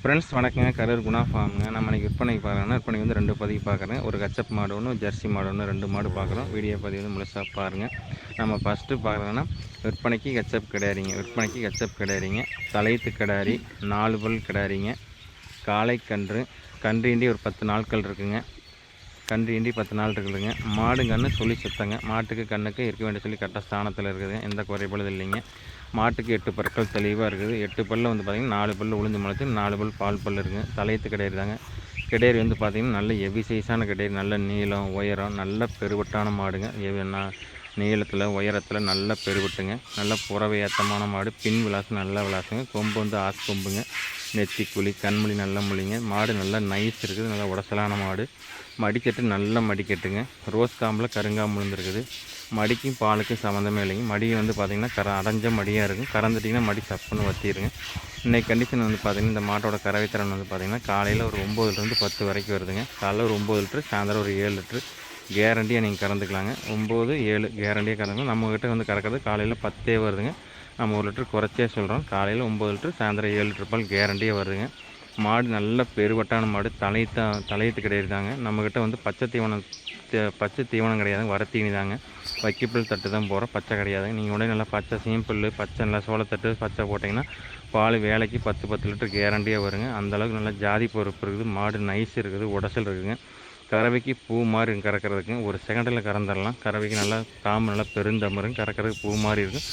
Friends வணக்கங்க. கரூர் குணா ஃபார்முங்க. நம்ம இன்றைக்கி விற்பனைக்கு பார்க்குறோன்னா விற்பனைக்கு வந்து 2 பதிவு பார்க்குறேன். ஒரு கச்சப் மாடு ஒன்று, ஜெர்சி மாடு ஒன்று, 2 மாடு பார்க்குறோம். வீடியோ பதிவு வந்து முழுசாக பாருங்கள். நம்ம ஃபஸ்ட்டு பார்க்குறோன்னா விற்பனைக்கு கச்சப் கிடாரிங்க. தலையத்து கிடாரி, 4 பல் கிடாரிங்க. காளை கன்று ஒரு 10 நாட்கள் இருக்குங்க. கன்று 10 நாள் இருக்குதுங்க. மாடு கன்று சொல்லி சுத்தங்க. மாட்டுக்கு கண்ணுக்கு இருக்க வேண்டிய சொல்லி கரெக்டாக ஸ்தானத்தில் இருக்குதுங்க. எந்த குறைபாடும் இல்லைங்க. மாட்டுக்கு 8 பற்கள் தெளிவாக இருக்குது. 8 பல்லில் வந்து பார்த்திங்கன்னா 4 பல் உளுந்து முளைச்சி 4 பல் பால் பல் இருக்குங்க. தலையத்து கிடாரி தாங்க. கிடாரி வந்து பார்த்திங்கன்னா நல்ல ஹெவி சைஸான கிடாரி, நல்ல நீளம் உயரம், நல்ல பெருவட்டான மாடுங்க. நீளத்தில் உயரத்தில் நல்ல பெருவட்டுங்க. நல்ல புறவை ஏற்றமான மாடு. பின் விளாசம் நல்ல விளாசுங்க. கொம்பு வந்து ஆஸ் கொம்புங்க. நெத்தி குழி, கண்மொழி நல்ல மொழிங்க. மாடு நல்லா நைஸ் இருக்குது. நல்லா உடசலான மாடு. மடிக்கட்டு நல்ல மடிக்கட்டுங்க. ரோஸ் காம்பில் கருங்காம்பு விழுந்துருக்குது. மடிக்கும் பாலுக்கும் சம்மந்தமே இல்லைங்க. மடி வந்து பார்த்திங்கன்னா அடைஞ்ச மடியாக இருக்கும். கறந்துட்டிங்கன்னா மடி சப்புன்னு வற்றிடுங்க. இன்றைக்கி கண்டிஷன் வந்து பார்த்திங்கன்னா இந்த மாட்டோட கறவைத்திறன் வந்து பார்த்திங்கன்னா காலையில் ஒரு 9லேருந்து 10 வரைக்கும் வருதுங்க. காலையில் ஒரு 9 லிட்ரு, சாயந்தரம் ஒரு 7 லிட்ரு கேரண்டியாக நீங்கள் கறந்துக்கலாங்க. 9, 7 கேரண்டியாக கறந்துக்கலாம். நம்மக்கிட்ட வந்து கறக்கிறது காலையில் 10 வருதுங்க. நம்ம 1 லிட்ரு குறைச்சே சொல்கிறோம். காலையில் 9 லிட்ரு, சாயந்தரம் 7 லிட்ரு பால் கேரண்டியாக வருதுங்க. மாடு நல்ல பெருவட்டான மாடு. தலையத்து கிடையாது தாங்க. நம்மக்கிட்ட வந்து பச்சை தீவனம் கிடையாதுங்க. வரத்தீனி தாங்க. வைக்கப்புல் தட்டு தான் போகிறோம். பச்சை கிடையாதுங்க. நீங்கள் உடனே நல்லா பச்சை சீம்புல், பச்சை நல்லா சோளத்தட்டு பச்சை போட்டிங்கன்னா பால் வேலைக்கு 10 லிட்டர் கேரண்டியாக வருங்க. அந்தளவுக்கு நல்லா ஜாதி பொறுப்பு இருக்குது. மாடு நைஸ் இருக்குது, உடசல் இருக்குதுங்க. கறவைக்கு பூ மாதிரி கறக்கிறதுக்குங்க. ஒரு செகண்டில் கறந்துடலாம். கறவைக்கு நல்லா காம்பு நல்லா பெருந்தமருங்க. கறக்கிறதுக்கு பூ மாதிரி இருக்கும்.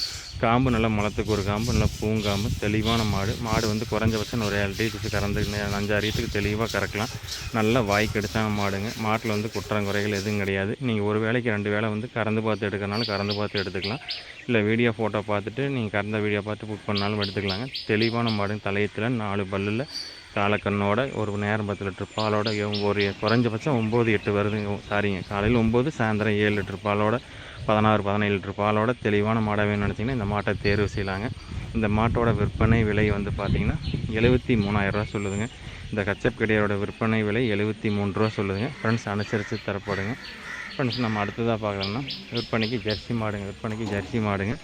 காம்பு நல்லா முளத்துக்கு ஒரு காம்பு, நல்லா பூங்காம்பு, தெளிவான மாடு. மாடு வந்து குறைஞ்சபட்சம் ஒரு 7 டீத்துக்கு கறந்து 5-6 டீத்துக்கு தெளிவாக கறக்கலாம். நல்லா வாய்க்கு எடுத்தான மாடுங்க. மாட்டில் வந்து குறைகள் எதுவும் கிடையாது. நீங்கள் ஒரு வேளைக்கு 2 வேளை வந்து கறந்து பார்த்து எடுக்கிறனால கறந்து பார்த்து எடுத்துக்கலாம். இல்லை வீடியோ ஃபோட்டோ பார்த்துட்டு நீங்கள் கறந்த வீடியோ பார்த்து புக் பண்ணாலும் எடுத்துக்கலாங்க. தெளிவான மாடுங்க. தலையத்தில் 4 பல்லில் காலக்கண்ணோட ஒரு நேரம் 10 லிட்டர் பாலோட ஒரு குறைஞ்சபட்சம் 9, 8 வருதுங்க. சாரிங்க, காலையில் 9, சாயந்தரம் 7 லிட்டர் பாலோட 16, 17 லிட்டர் பாலோட தெளிவான மாடாக வேணும்னு நினச்சிங்கன்னா இந்த மாட்டை தேர்வு செய்யலாங்க. இந்த மாட்டோட விற்பனை விலை வந்து பார்த்திங்கன்னா 73,000 ரூபா சொல்லுதுங்க. இந்த கச்சப் கிடாரியோட விற்பனை விலை 73 ரூபா சொல்லுதுங்க. ஃப்ரெண்ட்ஸ் அனுசரித்து தரப்படுங்க. ஃப்ரெண்ட்ஸ் நம்ம அடுத்ததாக பார்க்கலாம்னா விற்பனைக்கு ஜெர்சி மாடுங்க.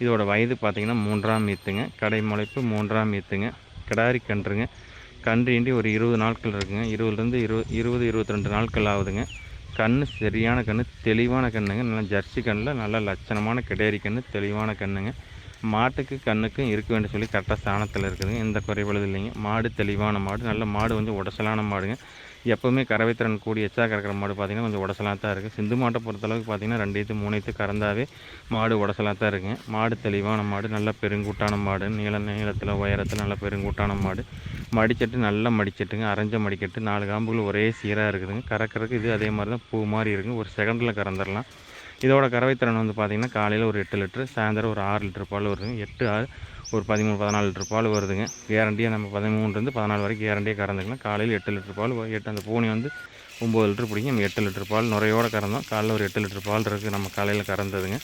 இதோட வயது பார்த்திங்கன்னா 3ஆம் ஈத்துங்க. கடை முளைப்பு 3ஆம் ஈத்துங்க. கிடாரி கன்று ஒரு 20 நாட்கள் இருக்குங்க. 20 22 நாட்கள் ஆகுதுங்க. கன்று சரியான கன்று, தெளிவான கன்றுங்க. நல்லா ஜெர்சி கண்ணில் நல்ல லட்சணமான கிடாரி கன்று, தெளிவான கன்றுங்க. மாட்டுக்கு கண்ணுக்கும் இருக்க வேண்டிய சொல்லி கரெக்டாக ஸ்தானத்தில் இருக்குதுங்க. எந்த குறைபாடும் இல்லைங்க. மாடு தெளிவான மாடு. நல்ல மாடு வந்து உடசலான மாடுங்க. எப்போவுமே கறவைத்திறன் கூடி எச்சா கறக்கிற மாடு பார்த்திங்கன்னா கொஞ்சம் உடசலாக தான் இருக்குது. சிந்து மாட்டை பொறுத்தளவுக்கு பார்த்திங்கன்னா 2 3 கறந்தாவே மாடு உடசலாக தான் இருக்குங்க. மாடு தெளிவான மாடு. நல்ல பெருங்கூட்டான மாடு. நீளத்தில் உயரத்தில் நல்ல பெருங்கூட்டான மாடு. மடிச்சட்டு நல்ல மடிச்சட்டுங்க. அரைஞ்ச மடிக்கட்டு. 4 காம்புகள் ஒரே சீராக இருக்குதுங்க. கறக்கிறதுக்கு இது அதே மாதிரி தான் பூ மாதிரி இருக்குங்க. ஒரு செகண்டில் கறந்துடலாம். இதோட கறவைத்திறன் வந்து பார்த்திங்கன்னா காலையில் ஒரு 8 லிட்ரு, சாயந்தரம் ஒரு 6 லிட்டர் பால் வருதுங்க. 8, 6 ஒரு 13, 14 லிட்டர் பால் வருதுங்க. கேரண்டியாக நம்ம 13லேருந்து 14 வரைக்கும் கேரண்டியாக கறந்துக்கலாம். காலையில் 8 லிட்டர் பால், அந்த பூனி வந்து 9 லிட்டர் பிடிக்கும். நம்ம 8 லிட்டர் பால் நுரையோடு கறந்தோம். காலையில் ஒரு 8 லிட்டர் பால் இருக்குது நம்ம காலையில் கறந்ததுங்க.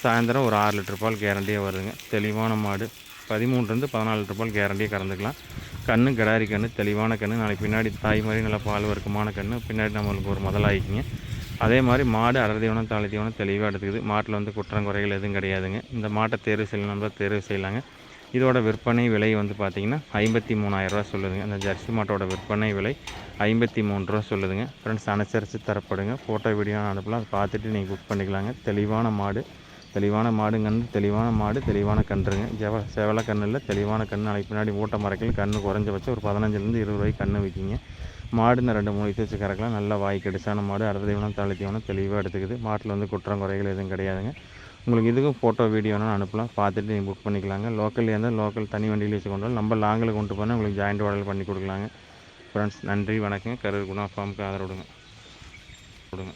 சாயந்தரம் ஒரு 6 லிட்டர் பால் கேரண்டியாக வருதுங்க. தெளிவான மாடு. 13லேருந்து 14 லிட்டர் பால் கேரண்டியாக கறந்துக்கலாம். கன்று கிடாரி கன்று, தெளிவான கன்று. நாளைக்கு பின்னாடி தாய் மாதிரி நல்லா பால் வர்க்கமான கன்று. பின்னாடி நம்மளுக்கு ஒரு முதலாயிக்குங்க. அதே மாதிரி மாடு அடர் தீவனம், தாளி தீவனம் தெளிவாக எடுத்துக்குது. மாட்டில் வந்து குறைகள் எதுவும் கிடையாதுங்க. இந்த மாட்டை தேர்வு செய்யலாங்க. இதோட விற்பனை விலை வந்து பார்த்திங்கன்னா 53,000 ரூபா சொல்லுதுங்க. அந்த ஜெர்சி மாட்டோட விற்பனை விலை 53 ரூபா சொல்லுதுங்க. ஃப்ரெண்ட்ஸ் அனுசரித்து தரப்படுங்க. ஃபோட்டோ வீடியோ அனுப்பலாம். அதை பார்த்துட்டு நீங்கள் புக் பண்ணிக்கலாங்க. தெளிவான மாடு, தெளிவான கன்றுங்க. செவலை கண்ணில் தெளிவான கன்று. நாளைக்கு பின்னாடி ஊட்ட மறைக்கல. கன்று குறைஞ்சபட்சம் ஒரு 15லேருந்து 20 ரூபாய்க்கு கன்று விற்கிங்க. மாடுன்னு 2 3 வச்சு கறக்கலாம். நல்லா வாய்க்கு அடிச்சான மாடு. அடர் தீவனம், தாளி தீவனம் தெளிவாக எடுத்துக்குது. மாட்டில் வந்து குறைகள் எதுவும் கிடையாதுங்க. உங்களுக்கு இதுக்கும் ஃபோட்டோ வீடியோனால் அனுப்பலாம். பார்த்துட்டு நீங்கள் புக் பண்ணிக்கலாங்க. லோக்கல் இருந்தால் லோக்கல் தனி வண்டியில் வச்சு கொண்டு நம்ம லாங்கில் கொண்டு போனால் உங்களுக்கு ஜாயிண்ட் ஆர்டர் பண்ணி கொடுக்கலாங்க. ஃப்ரெண்ட்ஸ் நன்றி, வணக்கம். கரூர் குணா ஃபார்முக்கு ஆதரவு கொடுங்க.